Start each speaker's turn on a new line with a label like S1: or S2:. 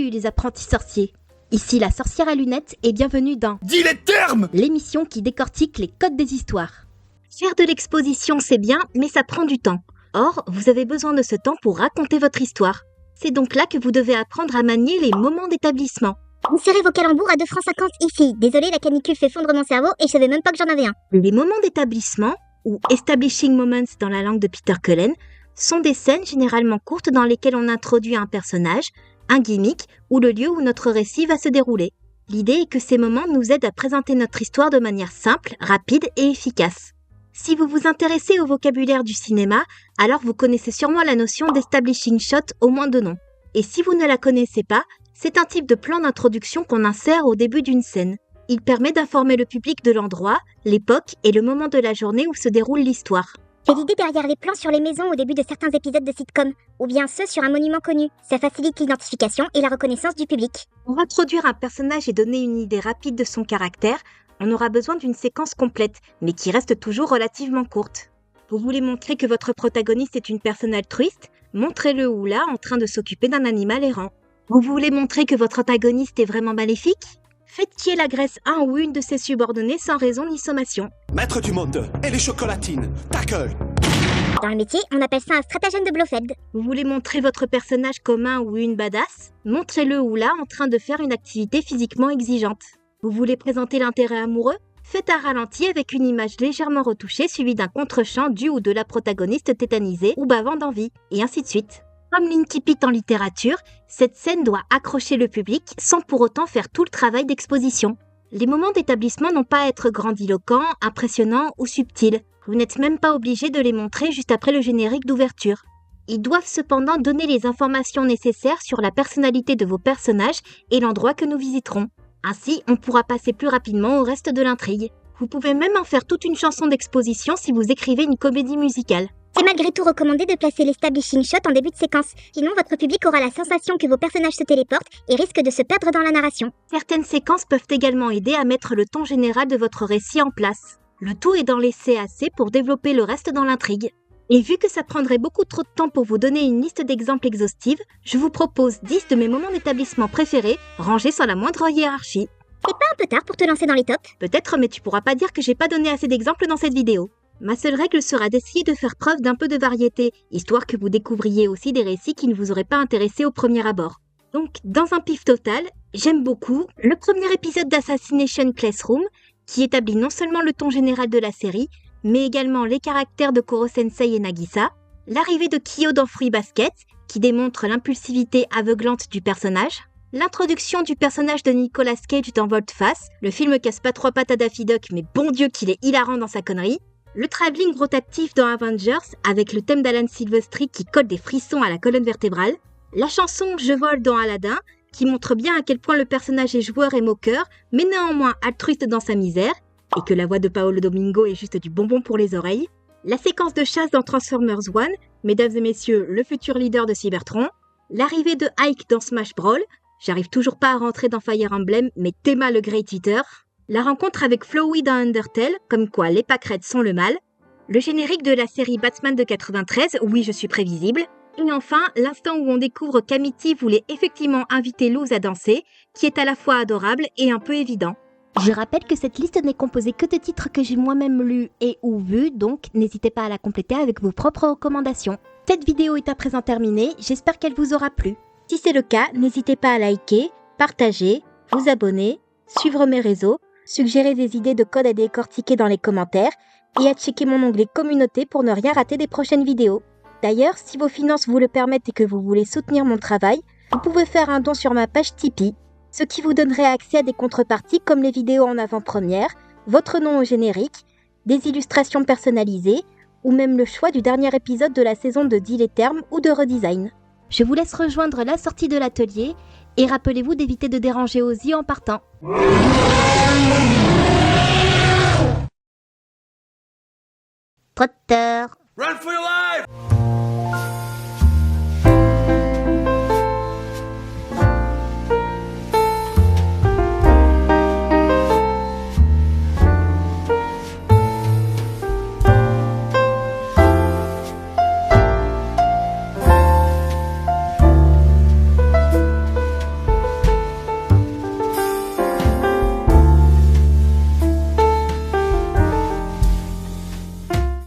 S1: Salut les apprentis sorciers. Ici la sorcière à lunettes et bienvenue dans
S2: Dis les termes!
S1: L'émission qui décortique les codes des histoires. Faire de l'exposition c'est bien, mais ça prend du temps. Or, vous avez besoin de ce temps pour raconter votre histoire. C'est donc là que vous devez apprendre à manier les moments d'établissement.
S3: Vous serrez vos calembours à 2 francs 50 ici. Désolé, la canicule fait fondre mon cerveau et je savais même pas que j'en avais un.
S1: Les moments d'établissement, ou establishing moments dans la langue de Peter Cullen, sont des scènes généralement courtes dans lesquelles on introduit un personnage, un gimmick ou le lieu où notre récit va se dérouler. L'idée est que ces moments nous aident à présenter notre histoire de manière simple, rapide et efficace. Si vous vous intéressez au vocabulaire du cinéma, alors vous connaissez sûrement la notion d'establishing shot au moins de nom. Et si vous ne la connaissez pas, c'est un type de plan d'introduction qu'on insère au début d'une scène. Il permet d'informer le public de l'endroit, l'époque et le moment de la journée où se déroule l'histoire.
S3: C'est l'idée derrière les plans sur les maisons au début de certains épisodes de sitcom, ou bien ceux sur un monument connu. Ça facilite l'identification et la reconnaissance du public.
S1: Pour introduire un personnage et donner une idée rapide de son caractère, on aura besoin d'une séquence complète, mais qui reste toujours relativement courte. Vous voulez montrer que votre protagoniste est une personne altruiste? Montrez-le ou là en train de s'occuper d'un animal errant. Vous voulez montrer que votre antagoniste est vraiment maléfique? Faites qu'il agresse un ou une de ses subordonnés sans raison ni sommation.
S2: Maître du monde et les chocolatines, tackle!
S3: Dans le métier, on appelle ça un stratagème de Blofeld.
S1: Vous voulez montrer votre personnage comme un ou une badass? Montrez-le ou là en train de faire une activité physiquement exigeante. Vous voulez présenter l'intérêt amoureux? Faites un ralenti avec une image légèrement retouchée suivie d'un contre-champ du ou de la protagoniste tétanisée ou bavant d'envie, et ainsi de suite. Comme l'incipit en littérature, cette scène doit accrocher le public sans pour autant faire tout le travail d'exposition. Les moments d'établissement n'ont pas à être grandiloquents, impressionnants ou subtils. Vous n'êtes même pas obligé de les montrer juste après le générique d'ouverture. Ils doivent cependant donner les informations nécessaires sur la personnalité de vos personnages et l'endroit que nous visiterons. Ainsi, on pourra passer plus rapidement au reste de l'intrigue. Vous pouvez même en faire toute une chanson d'exposition si vous écrivez une comédie musicale.
S3: C'est malgré tout recommandé de placer l'establishing shot en début de séquence, sinon votre public aura la sensation que vos personnages se téléportent et risque de se perdre dans la narration.
S1: Certaines séquences peuvent également aider à mettre le ton général de votre récit en place. Le tout est d'en laisser assez pour développer le reste dans l'intrigue. Et vu que ça prendrait beaucoup trop de temps pour vous donner une liste d'exemples exhaustive, je vous propose 10 de mes moments d'établissement préférés, rangés sans la moindre hiérarchie.
S3: C'est pas un peu tard pour te lancer dans les tops?
S1: Peut-être, mais tu pourras pas dire que j'ai pas donné assez d'exemples dans cette vidéo. Ma seule règle sera d'essayer de faire preuve d'un peu de variété, histoire que vous découvriez aussi des récits qui ne vous auraient pas intéressé au premier abord. Donc, dans un pif total, j'aime beaucoup le premier épisode d'Assassination Classroom, qui établit non seulement le ton général de la série, mais également les caractères de Koro-sensei et Nagisa, l'arrivée de Kyo dans Fruit Basket, qui démontre l'impulsivité aveuglante du personnage, l'introduction du personnage de Nicolas Cage dans Volte-Face, le film casse pas 3 pattes à Daffy Duck, mais bon Dieu qu'il est hilarant dans sa connerie, le travelling rotatif dans Avengers avec le thème d'Alan Silvestri qui colle des frissons à la colonne vertébrale, la chanson Je vole dans Aladdin qui montre bien à quel point le personnage est joueur et moqueur, mais néanmoins altruiste dans sa misère, et que la voix de Paolo Domingo est juste du bonbon pour les oreilles, la séquence de chasse dans Transformers One, mesdames et messieurs, le futur leader de Cybertron, l'arrivée de Ike dans Smash Brawl, j'arrive toujours pas à rentrer dans Fire Emblem, mais Thema le Great Eater, la rencontre avec Flowey dans Undertale, comme quoi les pâquerettes sont le mal, le générique de la série Batman de 93, oui je suis prévisible, et enfin l'instant où on découvre qu'Amity voulait effectivement inviter Luz à danser, qui est à la fois adorable et un peu évident. Je rappelle que cette liste n'est composée que de titres que j'ai moi-même lus et ou vus, donc n'hésitez pas à la compléter avec vos propres recommandations. Cette vidéo est à présent terminée, j'espère qu'elle vous aura plu. Si c'est le cas, n'hésitez pas à liker, partager, vous abonner, suivre mes réseaux, suggérer des idées de code à décortiquer dans les commentaires et à checker mon onglet communauté pour ne rien rater des prochaines vidéos. D'ailleurs, si vos finances vous le permettent et que vous voulez soutenir mon travail, vous pouvez faire un don sur ma page Tipeee, ce qui vous donnerait accès à des contreparties comme les vidéos en avant-première, votre nom au générique, des illustrations personnalisées ou même le choix du dernier épisode de la saison de Deal et Terme ou de Redesign. Je vous laisse rejoindre la sortie de l'atelier et rappelez-vous d'éviter de déranger Ozzy en partant. Trotter.
S2: Run for your life!